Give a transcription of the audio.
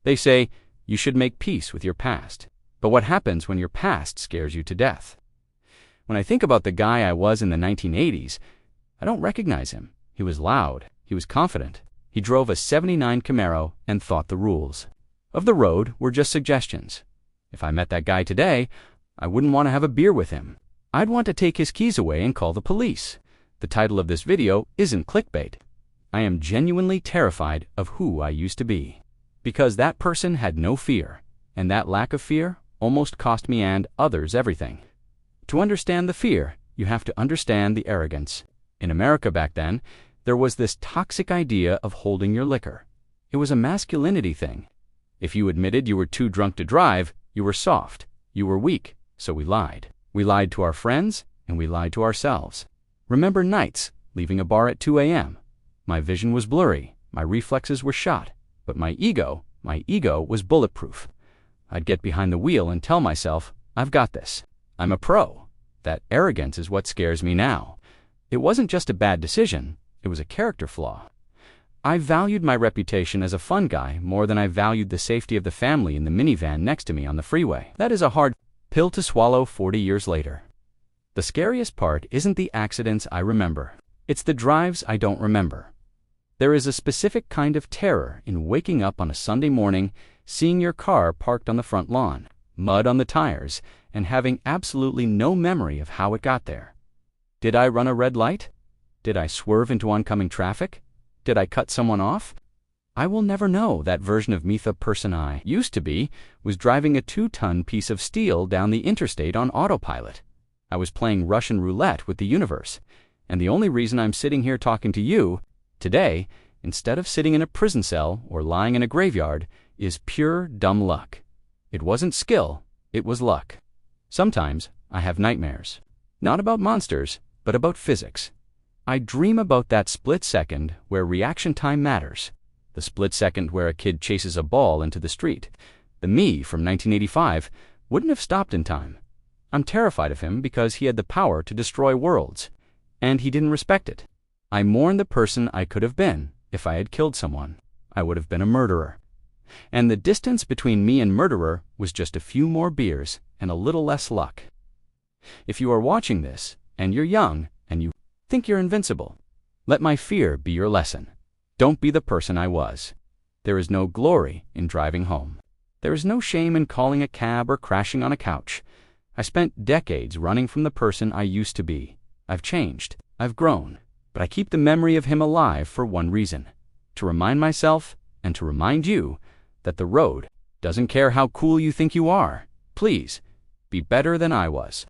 They say you should make peace with your past. But what happens when your past scares you to death? When I think about the guy I was in the 1980s, I don't recognize him. He was loud. He was confident. He drove a '79 Camaro and thought the rules of the road were just suggestions. If I met that guy today, I wouldn't want to have a beer with him. I'd want to take his keys away and call the police. The title of this video isn't clickbait. I am genuinely terrified of who I used to be. Because that person had no fear, and that lack of fear almost cost me and others everything. To understand the fear, you have to understand the arrogance. In America back then, there was this toxic idea of holding your liquor. It was a masculinity thing. If you admitted you were too drunk to drive, you were soft, you were weak, so we lied. We lied to our friends, and we lied to ourselves. Remember nights, leaving a bar at 2 a.m. My vision was blurry, my reflexes were shot, but my ego was bulletproof. I'd get behind the wheel and tell myself, I've got this. I'm a pro. That arrogance is what scares me now. It wasn't just a bad decision, it was a character flaw. I valued my reputation as a fun guy more than I valued the safety of the family in the minivan next to me on the freeway. That is a hard pill to swallow 40 years later. The scariest part isn't the accidents I remember. It's the drives I don't remember. There is a specific kind of terror in waking up on a Sunday morning, seeing your car parked on the front lawn, mud on the tires, and having absolutely no memory of how it got there. Did I run a red light? Did I swerve into oncoming traffic? Did I cut someone off? I will never know. That version of me, the person I used to be, was driving a 2-ton piece of steel down the interstate on autopilot. I was playing Russian roulette with the universe, and the only reason I'm sitting here talking to you today, instead of sitting in a prison cell or lying in a graveyard, is pure dumb luck. It wasn't skill, it was luck. Sometimes I have nightmares. Not about monsters, but about physics. I dream about that split second where reaction time matters. The split second where a kid chases a ball into the street. The me from 1985 wouldn't have stopped in time. I'm terrified of him because he had the power to destroy worlds, and he didn't respect it. I mourn the person I could have been if I had killed someone. I would have been a murderer. And the distance between me and murderer was just a few more beers and a little less luck. If you are watching this, and you're young, and you think you're invincible, let my fear be your lesson. Don't be the person I was. There is no glory in driving home. There is no shame in calling a cab or crashing on a couch. I spent decades running from the person I used to be. I've changed. I've grown. But I keep the memory of him alive for one reason: to remind myself and to remind you that the road doesn't care how cool you think you are. Please, be better than I was.